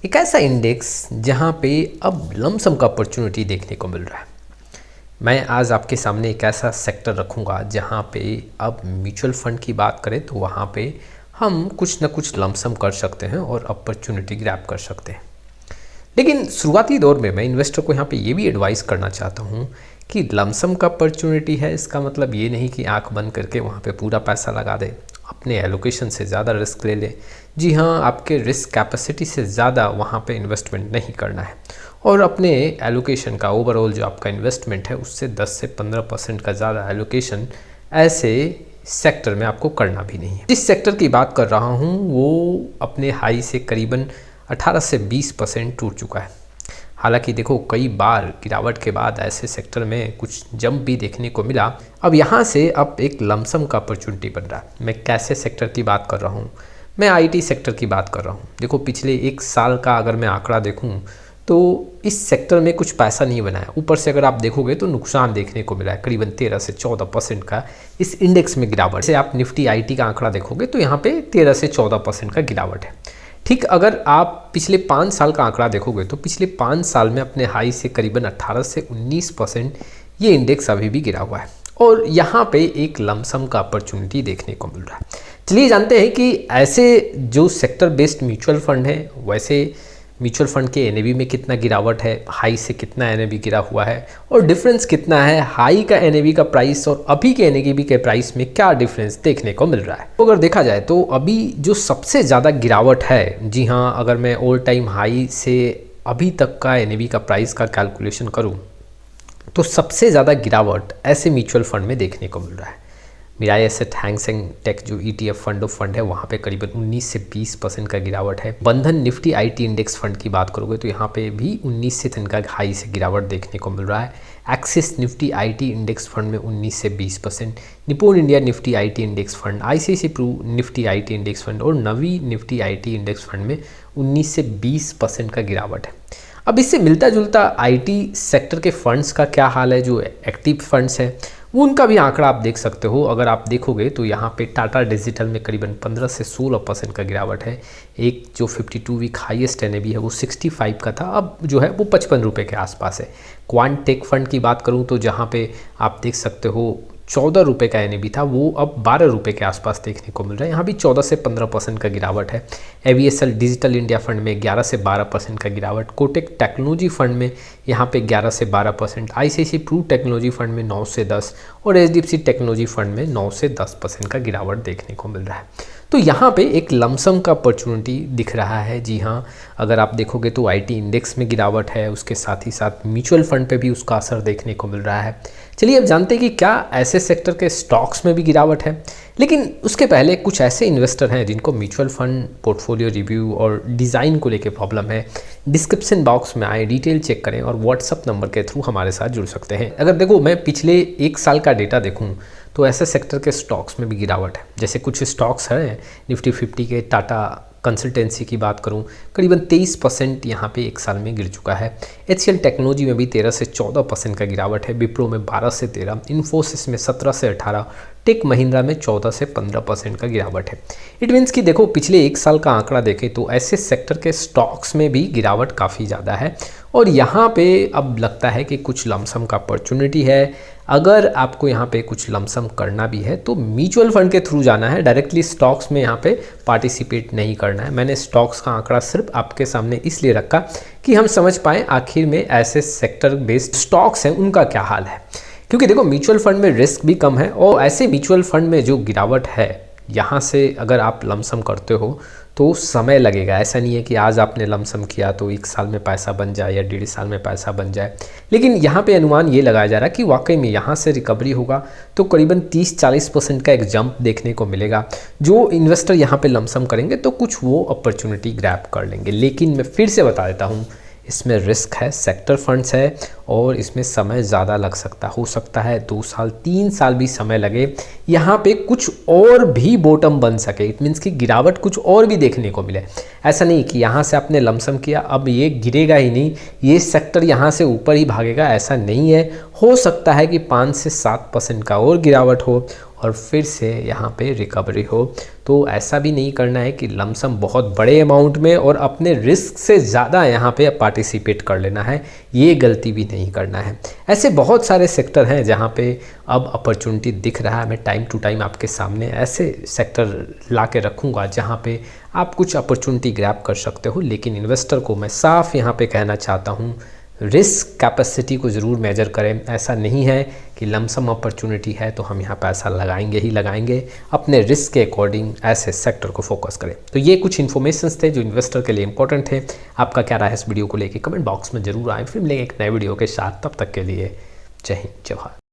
एक ऐसा इंडेक्स जहां पे अब लमसम का अपॉर्चुनिटी देखने को मिल रहा है। मैं आज आपके सामने एक ऐसा सेक्टर रखूंगा जहां पे अब म्यूचुअल फंड की बात करें तो वहां पे हम कुछ ना कुछ लमसम कर सकते हैं और अपॉर्चुनिटी ग्रैब कर सकते हैं। लेकिन शुरुआती दौर में मैं इन्वेस्टर को यहाँ पे ये भी एडवाइस करना चाहता हूँ कि लमसम का अपॉर्चुनिटी है, इसका मतलब ये नहीं कि आंख बंद करके वहाँ पे पूरा पैसा लगा दे, अपने एलोकेशन से ज़्यादा रिस्क ले ले। जी हाँ, आपके रिस्क कैपेसिटी से ज़्यादा वहाँ पे इन्वेस्टमेंट नहीं करना है और अपने एलोकेशन का ओवरऑल जो आपका इन्वेस्टमेंट है उससे 10 से 15% का ज़्यादा एलोकेशन ऐसे सेक्टर में आपको करना भी नहीं है। जिस सेक्टर की बात कर रहा हूँ वो अपने हाई से करीबन 18 से 20% टूट चुका है। हालांकि देखो, कई बार गिरावट के बाद ऐसे सेक्टर में कुछ जंप भी देखने को मिला। अब यहाँ से अब एक लमसम का अपॉर्चुनिटी बन रहा है। मैं कैसे सेक्टर की बात कर रहा हूँ? मैं आईटी सेक्टर की बात कर रहा हूँ। देखो, पिछले एक साल का अगर मैं आंकड़ा देखूँ तो इस सेक्टर में कुछ पैसा नहीं बना है। ऊपर से अगर आप देखोगे तो नुकसान देखने को मिला है, करीबन 13 से 14% का इस इंडेक्स में गिरावट। जैसे आप निफ्टी आईटी का आंकड़ा देखोगे तो यहाँ पे 13 से 14% का गिरावट है। ठीक, अगर आप पिछले 5 साल का आंकड़ा देखोगे तो पिछले 5 साल में अपने हाई से करीबन 18 से 19% ये इंडेक्स अभी भी गिरा हुआ है और यहाँ पे एक लमसम का अपॉर्चुनिटी देखने को मिल रहा है। चलिए जानते हैं कि ऐसे जो सेक्टर बेस्ड म्यूचुअल फंड है, वैसे म्यूचुअल फंड के एनएवी में कितना गिरावट है, हाई से कितना एनएवी गिरा हुआ है और डिफरेंस कितना है हाई का एनएवी का प्राइस और अभी के एनएवी के प्राइस में क्या डिफरेंस देखने को मिल रहा है। तो अगर देखा जाए तो अभी जो सबसे ज़्यादा गिरावट है, जी हाँ, अगर मैं ऑल टाइम हाई से अभी तक का एनएवी का प्राइस का कैलकुलेशन करूँ तो सबसे ज़्यादा गिरावट ऐसे म्यूचुअल फंड में देखने को मिल रहा है। Mirae Asset Hang Seng tech जो ETF फंड ऑफ फंड है वहाँ पे करीबन 19 से 20% का गिरावट है। बंधन निफ्टी आईटी इंडेक्स फंड की बात करोगे तो यहाँ पे भी 19 से तिनका हाई से गिरावट देखने को मिल रहा है। Axis Nifty IT index fund में 19 से 20%, Nippon India Nifty IT index fund, ICICI Pru Nifty IT index fund और Navi Nifty IT index fund में 19 से 20% का गिरावट है। अब इससे मिलता जुलता आईटी सेक्टर के फंड्स का क्या हाल है? जो एक्टिव फंड्स है वो उनका भी आंकड़ा आप देख सकते हो। अगर आप देखोगे तो यहाँ पे टाटा डिजिटल में करीबन 15 से 16% का गिरावट है। एक जो 52 वीक हाईएस्ट एनएवी है वो 65 का था, अब जो है वो 55 रुपये के आसपास है। क्वांट टेक फंड की बात करूँ तो जहाँ पे आप देख सकते हो 14 रुपये का एनएवी था, वो अब 12 रुपये के आसपास देखने को मिल रहा है। यहाँ भी 14 से 15% का गिरावट है। एवीएसएल डिजिटल इंडिया फंड में 11 से 12% का गिरावट। कोटेक टेक्नोलॉजी फंड में यहाँ पे 11 से 12%, ICICI प्रू टेक्नोलॉजी फंड में 9 से 10 और HDFC टेक्नोलॉजी फंड में 9 से 10% का गिरावट देखने को मिल रहा है। तो यहाँ पे एक लमसम का अपॉर्चुनिटी दिख रहा है। जी हाँ, अगर आप देखोगे तो आईटी इंडेक्स में गिरावट है, उसके साथ ही साथ म्यूचुअल फंड पे भी उसका असर देखने को मिल रहा है। चलिए अब जानते हैं कि क्या ऐसे सेक्टर के स्टॉक्स में भी गिरावट है। लेकिन उसके पहले कुछ ऐसे इन्वेस्टर हैं जिनको म्यूचुअल फंड पोर्टफोलियो रिव्यू और डिज़ाइन को लेकर प्रॉब्लम है। डिस्क्रिप्शन बॉक्स में आए, डिटेल चेक करें और व्हाट्सअप नंबर के थ्रू हमारे साथ जुड़ सकते हैं। अगर देखो, मैं पिछले एक साल का डेटा देखूँ तो ऐसे सेक्टर के स्टॉक्स में भी गिरावट है। जैसे कुछ स्टॉक्स हैं निफ्टी 50 के, टाटा कंसल्टेंसी की बात करूं करीबन 23% यहाँ पे एक साल में गिर चुका है। HCL टेक्नोलॉजी में भी 13 से 14% का गिरावट है। विप्रो में 12 से 13, इन्फोसिस में 17 से 18, टेक महिंद्रा में 14 से 15% का गिरावट है। इट मीन्स कि देखो, पिछले एक साल का आंकड़ा देखें तो ऐसे सेक्टर के स्टॉक्स में भी गिरावट काफ़ी ज़्यादा है और यहाँ पे अब लगता है कि कुछ लमसम का अपॉर्चुनिटी है। अगर आपको यहाँ पे कुछ लमसम करना भी है तो म्यूचुअल फंड के थ्रू जाना है, डायरेक्टली स्टॉक्स में यहाँ पे पार्टिसिपेट नहीं करना है। मैंने स्टॉक्स का आंकड़ा सिर्फ आपके सामने इसलिए रखा कि हम समझ पाएँ आखिर में ऐसे सेक्टर बेस्ड स्टॉक्स हैं उनका क्या हाल है। क्योंकि देखो, म्यूचुअल फंड में रिस्क भी कम है और ऐसे म्यूचुअल फंड में जो गिरावट है यहाँ से अगर आप लमसम करते हो तो समय लगेगा। ऐसा नहीं है कि आज आपने लमसम किया तो 1 साल में पैसा बन जाए या 1.5 साल में पैसा बन जाए। लेकिन यहाँ पे अनुमान ये लगाया जा रहा है कि वाकई में यहाँ से रिकवरी होगा तो करीबन 30-40% का एक जंप देखने को मिलेगा। जो इन्वेस्टर यहाँ पे लमसम करेंगे तो कुछ वो अपॉर्चुनिटी ग्रैब कर लेंगे। लेकिन मैं फिर से बता देता हूँ, इसमें रिस्क है, सेक्टर फंड्स है और इसमें समय ज़्यादा लग सकता हो सकता है 2 साल 3 साल भी समय लगे, यहाँ पे कुछ और भी बॉटम बन सके। इट मीन्स कि गिरावट कुछ और भी देखने को मिले। ऐसा नहीं कि यहाँ से आपने लमसम किया अब ये गिरेगा ही नहीं, ये सेक्टर यहाँ से ऊपर ही भागेगा, ऐसा नहीं है। हो सकता है कि 5 से 7% का और गिरावट हो और फिर से यहाँ पे रिकवरी हो। तो ऐसा भी नहीं करना है कि लमसम बहुत बड़े अमाउंट में और अपने रिस्क से ज़्यादा यहाँ पे पार्टिसिपेट कर लेना है, ये गलती भी नहीं करना है। ऐसे बहुत सारे सेक्टर हैं जहाँ पे अब अपॉर्चुनिटी दिख रहा है। मैं टाइम टू टाइम आपके सामने ऐसे सेक्टर ला के रखूँगा जहाँ पे आप कुछ अपॉर्चुनिटी ग्रैब कर सकते हो। लेकिन इन्वेस्टर को मैं साफ यहाँ पे कहना चाहता हूँ, रिस्क कैपेसिटी को ज़रूर मेजर करें। ऐसा नहीं है कि लमसम अपॉर्चुनिटी है तो हम यहाँ पैसा लगाएंगे ही लगाएंगे। अपने रिस्क के अकॉर्डिंग ऐसे सेक्टर को फोकस करें। तो ये कुछ इन्फॉर्मेशंस थे जो इन्वेस्टर के लिए इंपॉर्टेंट थे। आपका क्या राय है इस वीडियो को लेके कमेंट बॉक्स में ज़रूर आए। फिर मिलेंगे एक नए वीडियो के साथ, तब तक के लिए जय हिंद जय भारत।